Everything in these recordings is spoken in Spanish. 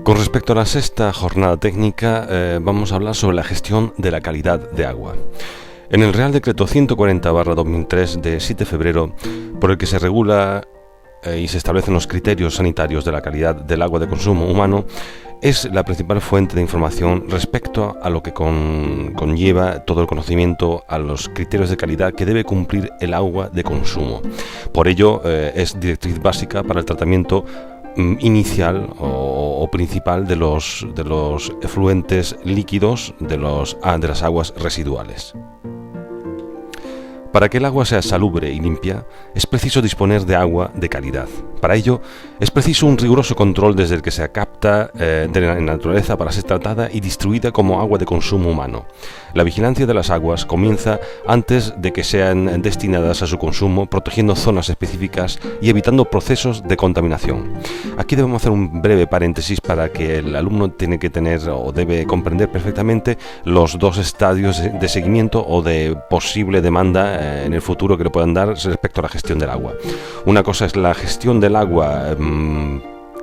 Con respecto a la sexta jornada técnica, vamos a hablar sobre la gestión de la calidad de agua. En el Real Decreto 140/2003 de 7 de febrero, por el que se regula y se establecen los criterios sanitarios de la calidad del agua de consumo humano, es la principal fuente de información respecto a lo que conlleva todo el conocimiento a los criterios de calidad que debe cumplir el agua de consumo. Por ello, es directriz básica para el tratamiento inicial o principal de los efluentes líquidos de las aguas residuales. Para que el agua sea salubre y limpia, es preciso disponer de agua de calidad. Para ello, es preciso un riguroso control desde el que se capta de la naturaleza para ser tratada y distribuida como agua de consumo humano. La vigilancia de las aguas comienza antes de que sean destinadas a su consumo, protegiendo zonas específicas y evitando procesos de contaminación. Aquí debemos hacer un breve paréntesis para que el alumno tiene que tener o debe comprender perfectamente los dos estadios de seguimiento o de posible demanda en el futuro que le puedan dar respecto a la gestión del agua. Una cosa es la gestión del agua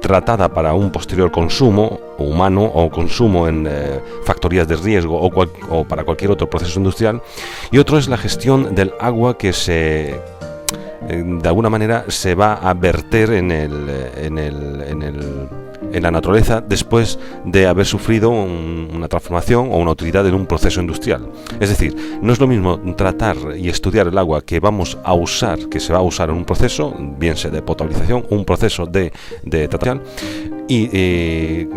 tratada para un posterior consumo humano o consumo en factorías de riesgo o para cualquier otro proceso industrial, y otro es la gestión del agua que de alguna manera se va a verter en la naturaleza después de haber sufrido una transformación o una utilidad en un proceso industrial. Es decir, no es lo mismo tratar y estudiar el agua que se va a usar en un proceso, bien sea de potabilización o un proceso de tratamiento, y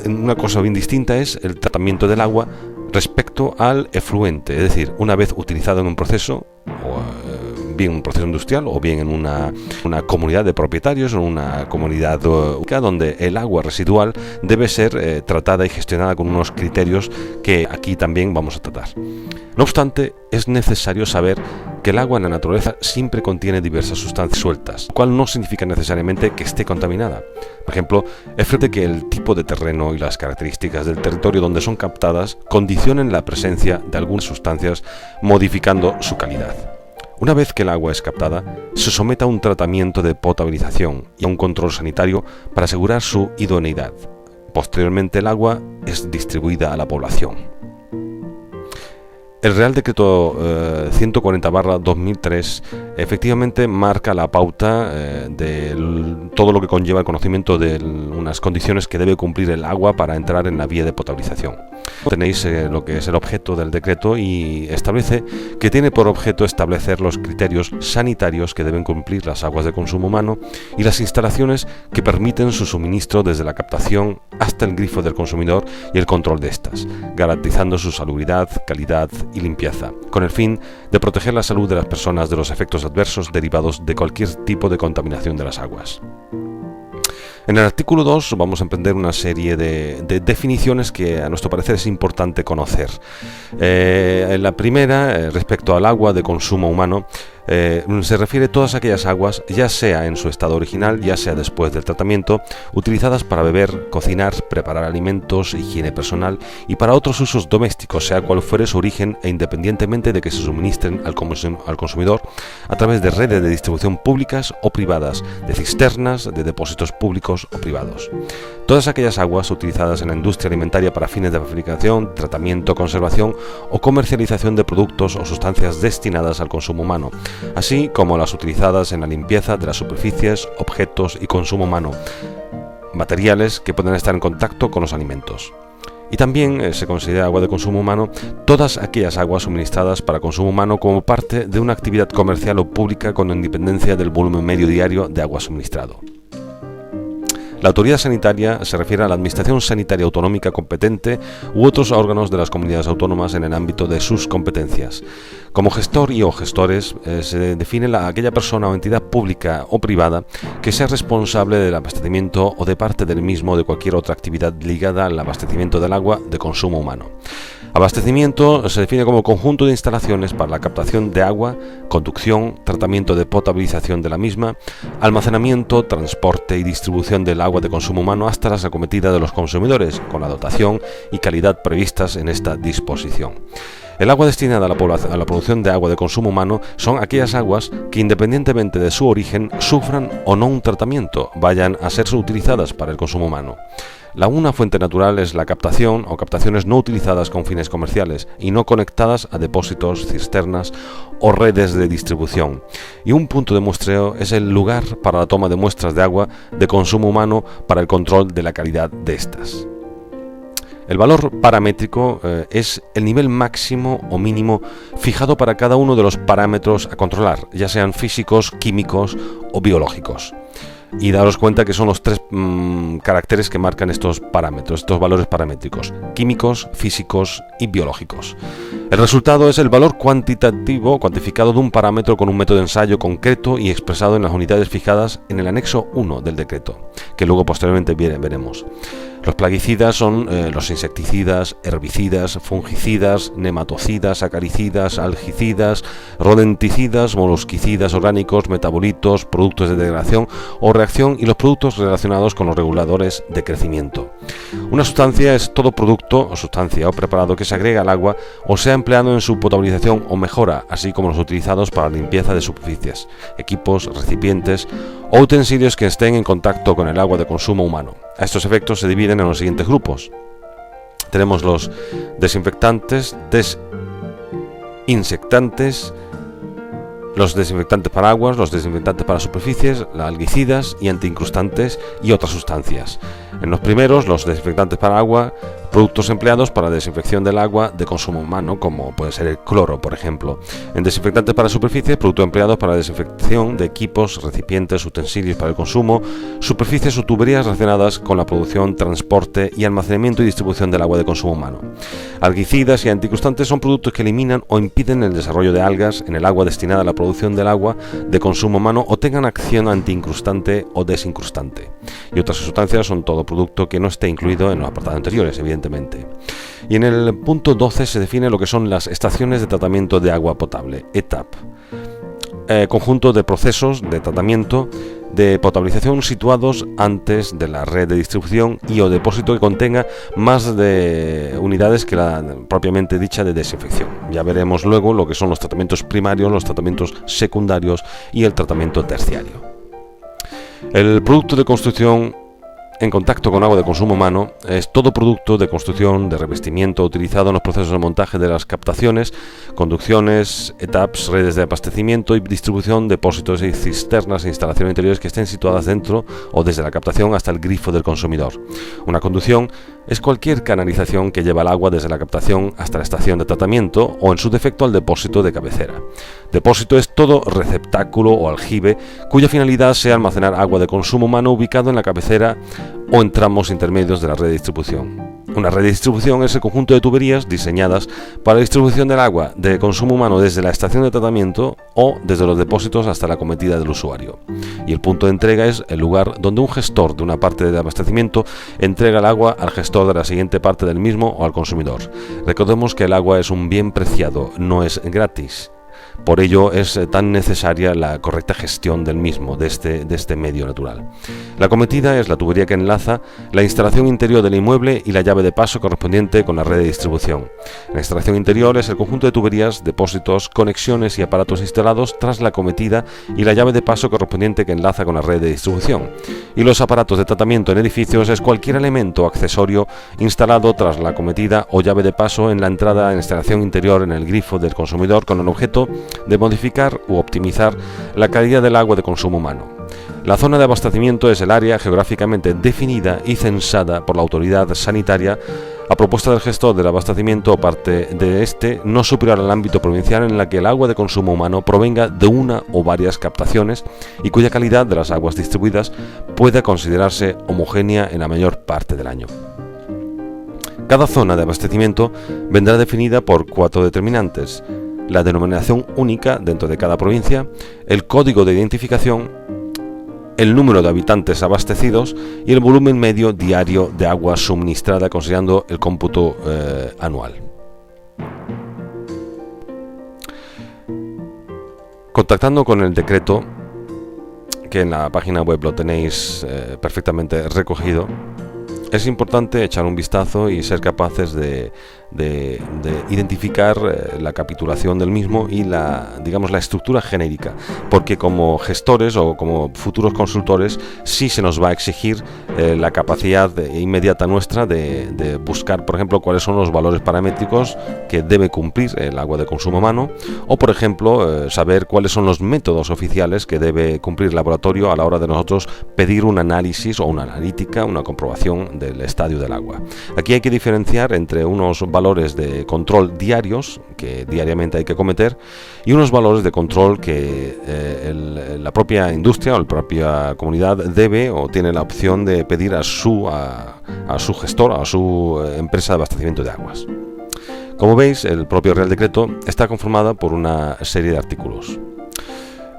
una cosa bien distinta es el tratamiento del agua respecto al efluente, es decir, una vez utilizado en un proceso, bien un proceso industrial o bien en una comunidad de propietarios o una comunidad donde el agua residual debe ser tratada y gestionada con unos criterios que aquí también vamos a tratar. No obstante, es necesario saber que el agua en la naturaleza siempre contiene diversas sustancias sueltas, lo cual no significa necesariamente que esté contaminada. Por ejemplo, es frecuente que el tipo de terreno y las características del territorio donde son captadas condicionen la presencia de algunas sustancias, modificando su calidad. Una vez que el agua es captada, se somete a un tratamiento de potabilización y a un control sanitario para asegurar su idoneidad. Posteriormente, el agua es distribuida a la población. El Real Decreto 140/2003 efectivamente marca la pauta de todo lo que conlleva el conocimiento de unas condiciones que debe cumplir el agua para entrar en la vía de potabilización. Tenéis lo que es el objeto del decreto y establece que tiene por objeto establecer los criterios sanitarios que deben cumplir las aguas de consumo humano y las instalaciones que permiten su suministro desde la captación hasta el grifo del consumidor y el control de estas, garantizando su salubridad, calidad y limpieza, con el fin de proteger la salud de las personas de los efectos adversos derivados de cualquier tipo de contaminación de las aguas. En el artículo 2 vamos a emprender una serie de definiciones que a nuestro parecer es importante conocer. En la primera, respecto al agua de consumo humano, se refiere a todas aquellas aguas, ya sea en su estado original, ya sea después del tratamiento, utilizadas para beber, cocinar, preparar alimentos, higiene personal y para otros usos domésticos, sea cual fuere su origen e independientemente de que se suministren al consumidor a través de redes de distribución públicas o privadas, de cisternas, de depósitos públicos o privados. Todas aquellas aguas utilizadas en la industria alimentaria para fines de fabricación, tratamiento, conservación o comercialización de productos o sustancias destinadas al consumo humano, así como las utilizadas en la limpieza de las superficies, objetos y consumo humano, materiales que pueden estar en contacto con los alimentos. Y también se considera agua de consumo humano todas aquellas aguas suministradas para consumo humano como parte de una actividad comercial o pública con independencia del volumen medio diario de agua suministrado. La autoridad sanitaria se refiere a la Administración Sanitaria Autonómica competente u otros órganos de las comunidades autónomas en el ámbito de sus competencias. Como gestor y o gestores se define aquella persona o entidad pública o privada que sea responsable del abastecimiento o de parte del mismo o de cualquier otra actividad ligada al abastecimiento del agua de consumo humano. Abastecimiento se define como conjunto de instalaciones para la captación de agua, conducción, tratamiento de potabilización de la misma, almacenamiento, transporte y distribución del agua de consumo humano hasta la acometida de los consumidores, con la dotación y calidad previstas en esta disposición. El agua destinada a la producción de agua de consumo humano son aquellas aguas que, independientemente de su origen, sufran o no un tratamiento, vayan a ser utilizadas para el consumo humano. Una fuente natural es la captación o captaciones no utilizadas con fines comerciales y no conectadas a depósitos, cisternas o redes de distribución. Y un punto de muestreo es el lugar para la toma de muestras de agua de consumo humano para el control de la calidad de estas. El valor paramétrico es el nivel máximo o mínimo fijado para cada uno de los parámetros a controlar, ya sean físicos, químicos o biológicos. Y daros cuenta que son los tres caracteres que marcan estos parámetros, estos valores paramétricos: químicos, físicos y biológicos. El resultado es el valor cuantificado de un parámetro con un método de ensayo concreto y expresado en las unidades fijadas en el anexo 1 del decreto, que luego posteriormente veremos. Los plaguicidas son los insecticidas, herbicidas, fungicidas, nematocidas, acaricidas, algicidas, rodenticidas, molusquicidas orgánicos, metabolitos, productos de degradación o reacción y los productos relacionados con los reguladores de crecimiento. Una sustancia es todo producto o sustancia o preparado que se agrega al agua o sea empleado en su potabilización o mejora, así como los utilizados para la limpieza de superficies, equipos, recipientes o utensilios que estén en contacto con el agua de consumo humano. A estos efectos se dividen en los siguientes grupos. Tenemos los desinfectantes, desinsectantes, los desinfectantes para aguas, los desinfectantes para superficies, los algicidas y antiincrustantes y otras sustancias. En los primeros, los desinfectantes para agua, productos empleados para la desinfección del agua de consumo humano, como puede ser el cloro, por ejemplo. En desinfectantes para superficies, productos empleados para la desinfección de equipos, recipientes, utensilios para el consumo, superficies o tuberías relacionadas con la producción, transporte y almacenamiento y distribución del agua de consumo humano. Algicidas y antiincrustantes son productos que eliminan o impiden el desarrollo de algas en el agua destinada a la producción del agua de consumo humano o tengan acción antiincrustante o desincrustante. Y otras sustancias son todo producto que no esté incluido en los apartados anteriores, evidentemente. Y en el punto 12 se define lo que son las estaciones de tratamiento de agua potable, ETAP, conjunto de procesos de tratamiento de potabilización situados antes de la red de distribución y o depósito que contenga más de unidades que la propiamente dicha de desinfección. Ya veremos luego lo que son los tratamientos primarios, los tratamientos secundarios y el tratamiento terciario. El producto de construcción en contacto con agua de consumo humano es todo producto de construcción, de revestimiento utilizado en los procesos de montaje de las captaciones, conducciones, ETAPs, redes de abastecimiento y distribución, depósitos y cisternas e instalaciones interiores que estén situadas dentro o desde la captación hasta el grifo del consumidor. Una conducción es cualquier canalización que lleva el agua desde la captación hasta la estación de tratamiento o, en su defecto, al depósito de cabecera. Depósito es todo receptáculo o aljibe cuya finalidad sea almacenar agua de consumo humano ubicado en la cabecera o en tramos intermedios de la red de distribución. Una red de distribución es el conjunto de tuberías diseñadas para la distribución del agua de consumo humano desde la estación de tratamiento o desde los depósitos hasta la cometida del usuario. Y el punto de entrega es el lugar donde un gestor de una parte de abastecimiento entrega el agua al gestor de la siguiente parte del mismo o al consumidor. Recordemos que el agua es un bien preciado, no es gratis. Por ello es tan necesaria la correcta gestión del mismo, de este medio natural. La cometida es la tubería que enlaza la instalación interior del inmueble y la llave de paso correspondiente con la red de distribución. La instalación interior es el conjunto de tuberías, depósitos, conexiones y aparatos instalados tras la cometida y la llave de paso correspondiente que enlaza con la red de distribución. Y los aparatos de tratamiento en edificios es cualquier elemento o accesorio instalado tras la cometida o llave de paso en la entrada en la instalación interior en el grifo del consumidor con el objeto de modificar u optimizar la calidad del agua de consumo humano. La zona de abastecimiento es el área geográficamente definida y censada por la autoridad sanitaria a propuesta del gestor del abastecimiento o parte de este no superior al ámbito provincial en la que el agua de consumo humano provenga de una o varias captaciones y cuya calidad de las aguas distribuidas pueda considerarse homogénea en la mayor parte del año. Cada zona de abastecimiento vendrá definida por 4 determinantes: la denominación única dentro de cada provincia, el código de identificación, el número de habitantes abastecidos y el volumen medio diario de agua suministrada considerando el cómputo anual. Contactando con el decreto, que en la página web lo tenéis perfectamente recogido, Es importante echar un vistazo y ser capaces de identificar la capitulación del mismo y la estructura genérica, porque como gestores o como futuros consultores sí se nos va a exigir la capacidad inmediata nuestra de buscar, por ejemplo, cuáles son los valores paramétricos que debe cumplir el agua de consumo humano, o por ejemplo saber cuáles son los métodos oficiales que debe cumplir el laboratorio a la hora de nosotros pedir un análisis o una analítica, una comprobación del estadio del agua. Aquí hay que diferenciar entre unos valores de control diarios que diariamente hay que cometer y unos valores de control que la propia industria o la propia comunidad debe o tiene la opción de pedir a su gestor, a su empresa de abastecimiento de aguas. Como veis, el propio Real Decreto está conformado por una serie de artículos.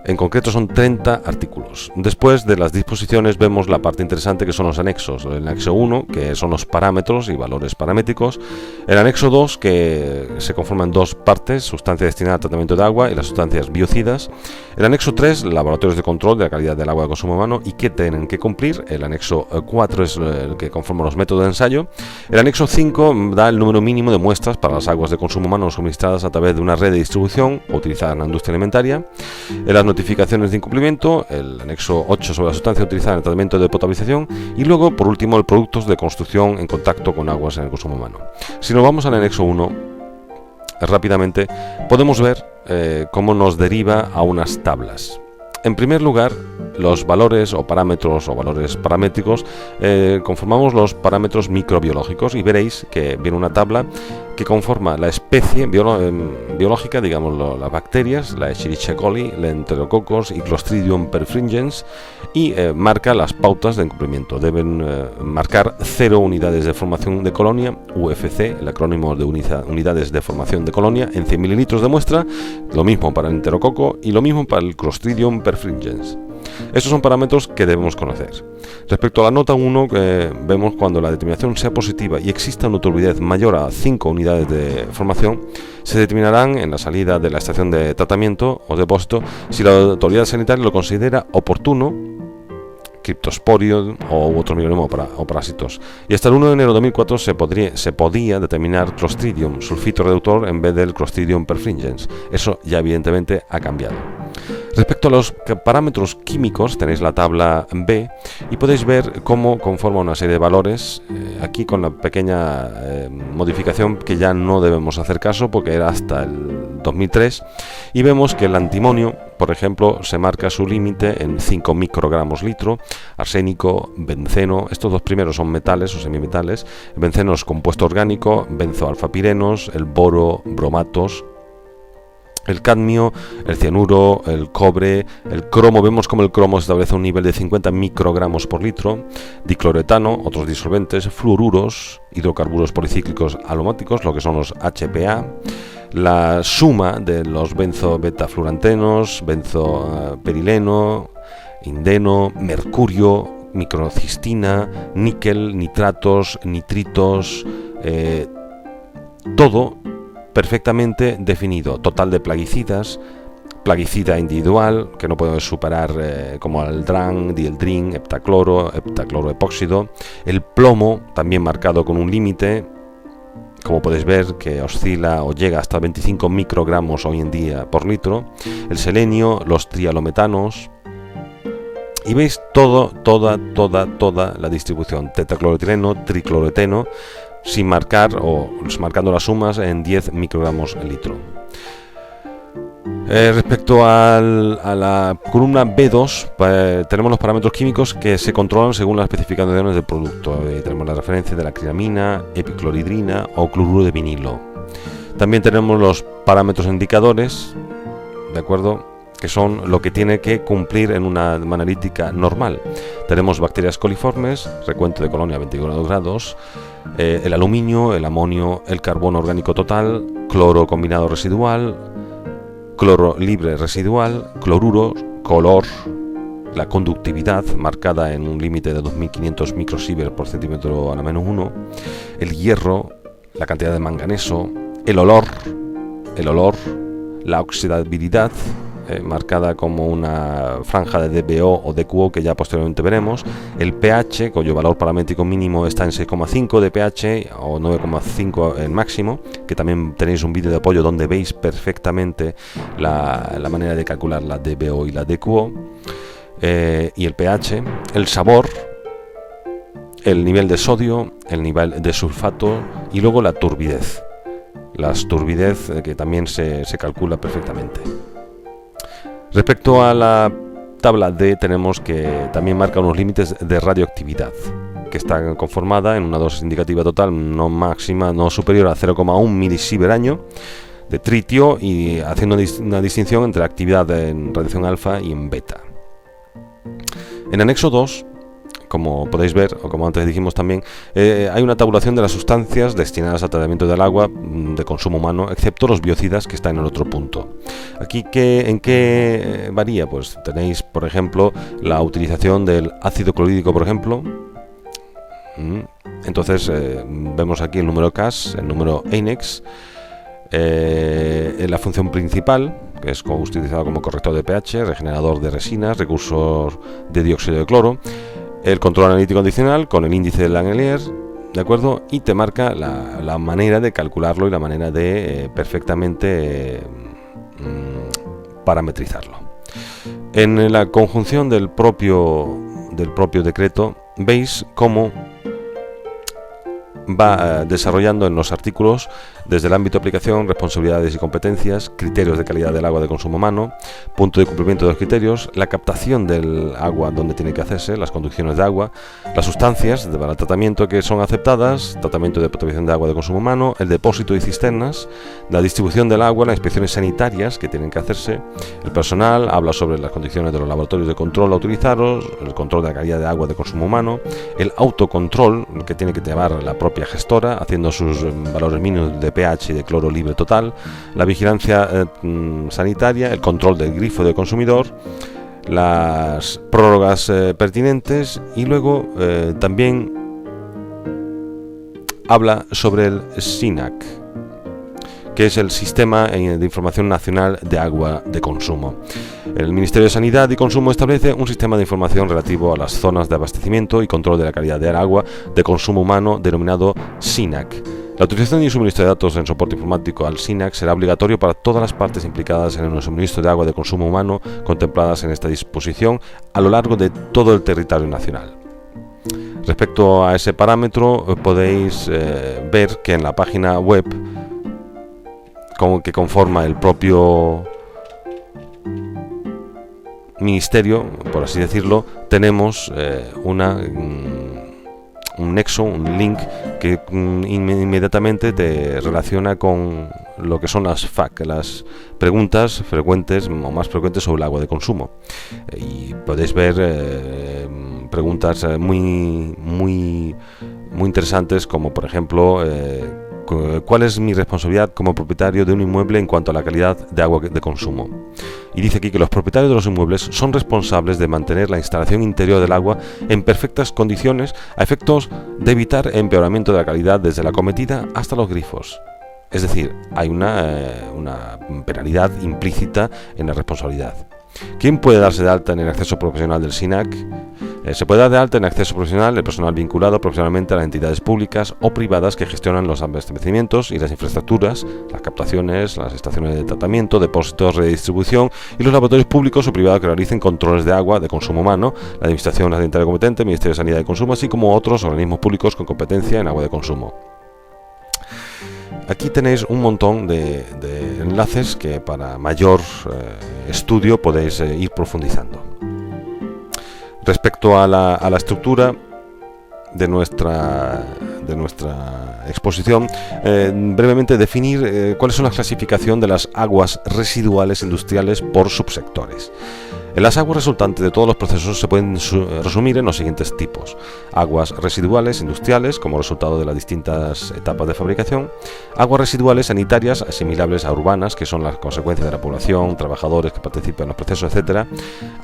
En concreto son 30 artículos. Después de las disposiciones vemos la parte interesante, que son los anexos. El anexo 1, que son los parámetros y valores paramétricos. El anexo 2, que se conforma en dos partes: sustancia destinada al tratamiento de agua y las sustancias biocidas. El anexo 3, laboratorios de control de la calidad del agua de consumo humano y qué tienen que cumplir. El anexo 4 es el que conforma los métodos de ensayo. El anexo 5 da el número mínimo de muestras para las aguas de consumo humano suministradas a través de una red de distribución o utilizada en la industria alimentaria. Las notificaciones de incumplimiento, el anexo 8 sobre la sustancia utilizada en el tratamiento de potabilización, y luego, por último, el productos de construcción en contacto con aguas en el consumo humano. Si nos vamos al anexo 1, rápidamente podemos ver cómo nos deriva a unas tablas. En primer lugar, los valores o parámetros o valores paramétricos conformamos los parámetros microbiológicos, y veréis que viene una tabla que conforma la especie biológica, digamos las bacterias, la Escherichia coli, la Enterococos y Clostridium perfringens, y marca las pautas de incumplimiento. Deben marcar 0 unidades de formación de colonia, UFC, el acrónimo de unidades de formación de colonia, en 100 mililitros de muestra. Lo mismo para el Enterococo y lo mismo para el Clostridium perfringens. Estos son parámetros que debemos conocer. Respecto a la nota 1, vemos cuando la determinación sea positiva y exista una turbidez mayor a 5 unidades de formación, se determinarán en la salida de la estación de tratamiento o depósito si la autoridad sanitaria lo considera oportuno, Cryptosporium o otro microorganismo o parásitos. Y hasta el 1 de enero de 2004 se podía determinar Clostridium sulfito reductor en vez del Clostridium perfringens. Eso ya evidentemente ha cambiado. Respecto a los parámetros químicos, tenéis la tabla B y podéis ver cómo conforma una serie de valores, aquí con la pequeña modificación que ya no debemos hacer caso porque era hasta el 2003, y vemos que el antimonio, por ejemplo, se marca su límite en 5 microgramos litro, arsénico, benceno, estos dos primeros son metales o semimetales, el benceno es compuesto orgánico, benzoalfapirenos, el boro, bromatos, el cadmio, el cianuro, el cobre, el cromo. Vemos como el cromo establece un nivel de 50 microgramos por litro, dicloretano, otros disolventes, fluoruros, hidrocarburos policíclicos aromáticos, lo que son los HPA, la suma de los benzobetafluorantenos, benzoperileno, indeno, mercurio, microcistina, níquel, nitratos, nitritos, todo perfectamente definido. Total de plaguicidas, plaguicida individual que no podemos superar, como aldran, dieldrin, heptacloro epóxido, el plomo también marcado con un límite, como podéis ver, que oscila o llega hasta 25 microgramos hoy en día por litro, el selenio, los trialometanos, y veis toda la distribución: tetracloroetileno, tricloroeteno, sin marcar o marcando las sumas en 10 microgramos al litro. Respecto a la columna B2, tenemos los parámetros químicos que se controlan según las especificaciones del producto. Tenemos la referencia de la acrilamina, epicloridrina o cloruro de vinilo. También tenemos los parámetros indicadores, ¿de acuerdo?, que son lo que tiene que cumplir en una analítica normal. Tenemos bacterias coliformes, recuento de colonia a 24 grados, el aluminio, el amonio, el carbono orgánico total, cloro combinado residual, cloro libre residual, cloruro, color, la conductividad marcada en un límite de 2500 microsievert por centímetro a la menos 1, el hierro, la cantidad de manganeso, el olor, la oxidabilidad, marcada como una franja de DBO o DQO, que ya posteriormente veremos. El pH, cuyo valor paramétrico mínimo está en 6,5 de pH o 9,5 el máximo, que también tenéis un vídeo de apoyo donde veis perfectamente la manera de calcular la DBO y la DQO. Y el pH, el sabor, el nivel de sodio, el nivel de sulfato y luego la turbidez. La turbidez que también se calcula perfectamente. Respecto a la tabla D, tenemos que también marca unos límites de radioactividad, que está conformada en una dosis indicativa total no máxima, no superior a 0,1 milisievert año de tritio, y haciendo una distinción entre la actividad en radiación alfa y en beta. En anexo 2, como podéis ver, o como antes dijimos también, hay una tabulación de las sustancias destinadas al tratamiento del agua de consumo humano, excepto los biocidas, que está en el otro punto. Aquí, ¿en qué varía? Pues tenéis, por ejemplo, la utilización del ácido clorhídrico, por ejemplo. Entonces, vemos aquí el número CAS, el número EINEX, la función principal, que es utilizado como corrector de pH, regenerador de resinas, recursos de dióxido de cloro, el control analítico adicional con el índice de Langelier, ¿de acuerdo? Y te marca la manera de calcularlo y la manera de perfectamente parametrizarlo. En la conjunción del propio decreto veis cómo va desarrollando en los artículos desde el ámbito de aplicación, responsabilidades y competencias, criterios de calidad del agua de consumo humano, punto de cumplimiento de los criterios, la captación del agua donde tiene que hacerse, las conducciones de agua, las sustancias para el tratamiento que son aceptadas, tratamiento de potabilización de agua de consumo humano, el depósito y cisternas, la distribución del agua, las inspecciones sanitarias que tienen que hacerse, el personal habla sobre las condiciones de los laboratorios de control a utilizaros, el control de la calidad de agua de consumo humano, el autocontrol que tiene que llevar la propia gestora haciendo sus valores mínimos de pH y de cloro libre total, la vigilancia sanitaria, el control del grifo del consumidor, las prórrogas pertinentes, y luego también habla sobre el SINAC, que es el Sistema de Información Nacional de Agua de Consumo. El Ministerio de Sanidad y Consumo establece un sistema de información relativo a las zonas de abastecimiento y control de la calidad del agua de consumo humano denominado SINAC. La utilización y suministro de datos en soporte informático al SINAC será obligatorio para todas las partes implicadas en el suministro de agua de consumo humano contempladas en esta disposición a lo largo de todo el territorio nacional. Respecto a ese parámetro, podéis ver que en la página web que conforma el propio ministerio, por así decirlo, tenemos un nexo, un link que inmediatamente te relaciona con lo que son las FAQ, las preguntas frecuentes o más frecuentes sobre el agua de consumo. Y podéis ver preguntas muy interesantes, como por ejemplo ¿cuál es mi responsabilidad como propietario de un inmueble en cuanto a la calidad de agua de consumo? Y dice aquí que los propietarios de los inmuebles son responsables de mantener la instalación interior del agua en perfectas condiciones a efectos de evitar empeoramiento de la calidad desde la acometida hasta los grifos. Es decir, hay una penalidad implícita en la responsabilidad. ¿Quién puede darse de alta en el acceso profesional del SINAC? Se puede dar de alta en acceso profesional el personal vinculado profesionalmente a las entidades públicas o privadas que gestionan los abastecimientos y las infraestructuras, las captaciones, las estaciones de tratamiento, depósitos, redistribución, y los laboratorios públicos o privados que realicen controles de agua de consumo humano, la Administración Sanitaria competente, el Ministerio de Sanidad y Consumo, así como otros organismos públicos con competencia en agua de consumo. Aquí tenéis un montón de enlaces que para mayor estudio podéis ir profundizando. Respecto a la estructura de nuestra exposición, brevemente definir cuáles son la clasificación de las aguas residuales industriales por subsectores. Las aguas resultantes de todos los procesos se pueden resumir en los siguientes tipos: aguas residuales industriales como resultado de las distintas etapas de fabricación, aguas residuales sanitarias asimilables a urbanas, que son las consecuencias de la población, trabajadores que participan en los procesos, etc.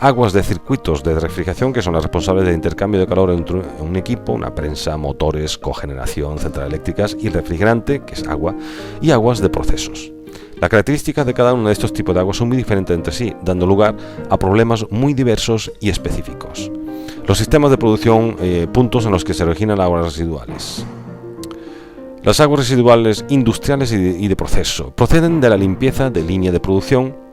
Aguas de circuitos de refrigeración, que son las responsables del intercambio de calor entre un equipo, una prensa, motores, cogeneración, centrales eléctricas y refrigerante, que es agua, y aguas de procesos. Las características de cada uno de estos tipos de agua son muy diferentes entre sí, dando lugar a problemas muy diversos y específicos. Los sistemas de producción, puntos en los que se originan las aguas residuales. Las aguas residuales industriales y de proceso proceden de la limpieza de línea de producción,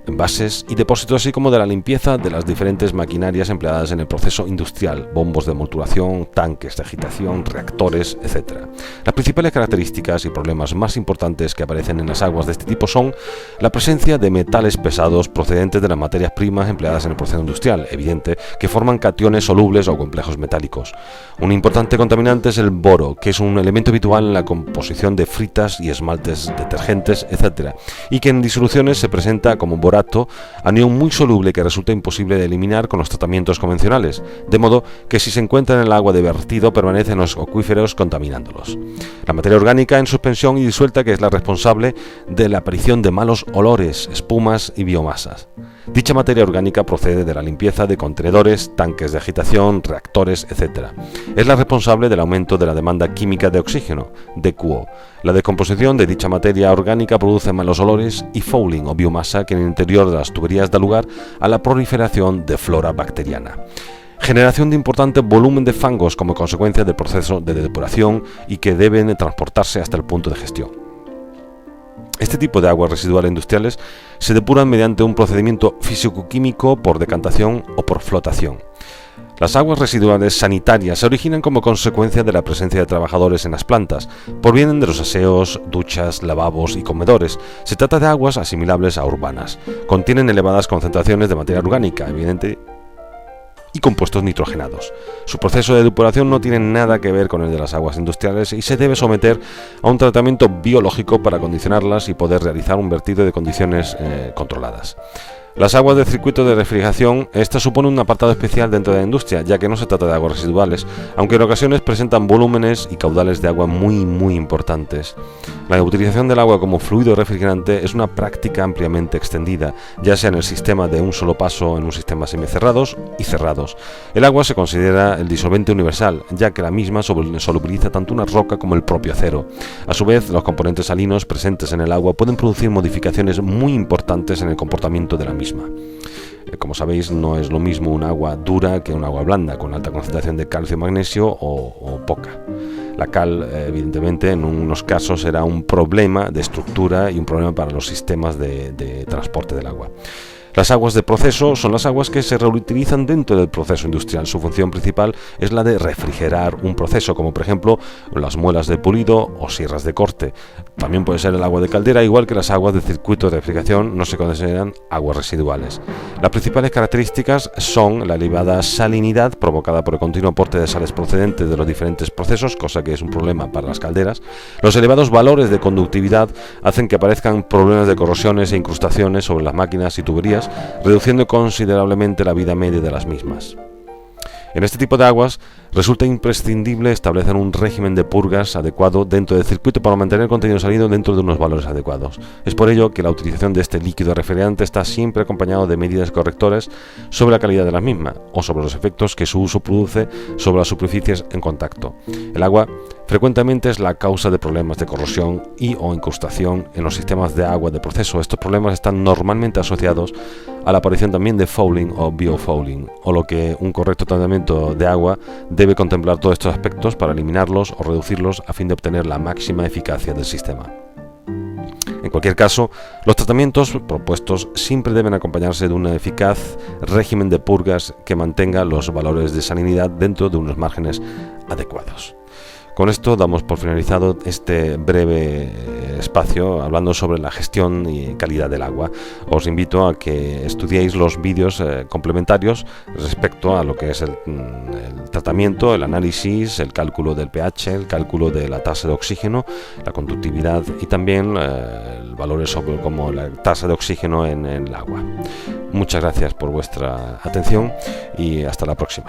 envases y depósitos, así como de la limpieza de las diferentes maquinarias empleadas en el proceso industrial, bombos de modulación, tanques de agitación, reactores, etc. Las principales características y problemas más importantes que aparecen en las aguas de este tipo son la presencia de metales pesados procedentes de las materias primas empleadas en el proceso industrial, evidente, que forman cationes solubles o complejos metálicos. Un importante contaminante es el boro, que es un elemento habitual en la composición de fritas y esmaltes, detergentes, etc., y que en disoluciones se presenta como borato, anión muy soluble que resulta imposible de eliminar con los tratamientos convencionales, de modo que si se encuentra en el agua de vertido permanece en los acuíferos contaminándolos. La materia orgánica en suspensión y disuelta, que es la responsable de la aparición de malos olores, espumas y biomasas. Dicha materia orgánica procede de la limpieza de contenedores, tanques de agitación, reactores, etc. Es la responsable del aumento de la demanda química de oxígeno, DQO. La descomposición de dicha materia orgánica produce malos olores y fouling o biomasa que en el interior de las tuberías da lugar a la proliferación de flora bacteriana. Generación de importante volumen de fangos como consecuencia del proceso de depuración y que deben transportarse hasta el punto de gestión. Este tipo de aguas residuales industriales se depuran mediante un procedimiento físico-químico por decantación o por flotación. Las aguas residuales sanitarias se originan como consecuencia de la presencia de trabajadores en las plantas, provienen de los aseos, duchas, lavabos y comedores. Se trata de aguas asimilables a urbanas. Contienen elevadas concentraciones de materia orgánica, evidente, y compuestos nitrogenados. Su proceso de depuración no tiene nada que ver con el de las aguas industriales y se debe someter a un tratamiento biológico para condicionarlas y poder realizar un vertido de condiciones controladas. Las aguas de circuito de refrigeración, esta supone un apartado especial dentro de la industria, ya que no se trata de aguas residuales, aunque en ocasiones presentan volúmenes y caudales de agua muy importantes. La utilización del agua como fluido refrigerante es una práctica ampliamente extendida, ya sea en el sistema de un solo paso en un sistema semicerrados y cerrados. El agua se considera el disolvente universal, ya que la misma solubiliza tanto una roca como el propio acero. A su vez, los componentes salinos presentes en el agua pueden producir modificaciones muy importantes en el comportamiento de la misma. Como sabéis, no es lo mismo un agua dura que un agua blanda, con alta concentración de calcio y magnesio o poca. La cal, evidentemente, en unos casos será un problema de estructura y un problema para los sistemas de transporte del agua. Las aguas de proceso son las aguas que se reutilizan dentro del proceso industrial. Su función principal es la de refrigerar un proceso, como por ejemplo las muelas de pulido o sierras de corte. También puede ser el agua de caldera, igual que las aguas de circuito de refrigeración no se consideran aguas residuales. Las principales características son la elevada salinidad provocada por el continuo aporte de sales procedentes de los diferentes procesos, cosa que es un problema para las calderas. Los elevados valores de conductividad hacen que aparezcan problemas de corrosiones e incrustaciones sobre las máquinas y tuberías, reduciendo considerablemente la vida media de las mismas. En este tipo de aguas resulta imprescindible establecer un régimen de purgas adecuado dentro del circuito para mantener el contenido salido dentro de unos valores adecuados. Es por ello que la utilización de este líquido refrigerante está siempre acompañado de medidas correctoras sobre la calidad de la misma o sobre los efectos que su uso produce sobre las superficies en contacto. El agua frecuentemente es la causa de problemas de corrosión y o incrustación en los sistemas de agua de proceso. Estos problemas están normalmente asociados a la aparición también de fouling o biofouling, o lo que un correcto tratamiento de agua debe contemplar todos estos aspectos para eliminarlos o reducirlos a fin de obtener la máxima eficacia del sistema. En cualquier caso, los tratamientos propuestos siempre deben acompañarse de un eficaz régimen de purgas que mantenga los valores de salinidad dentro de unos márgenes adecuados. Con esto damos por finalizado este breve espacio hablando sobre la gestión y calidad del agua. Os invito a que estudiéis los vídeos complementarios respecto a lo que es el tratamiento, el análisis, el cálculo del pH, el cálculo de la tasa de oxígeno, la conductividad y también valores sobre como la tasa de oxígeno en el agua. Muchas gracias por vuestra atención y hasta la próxima.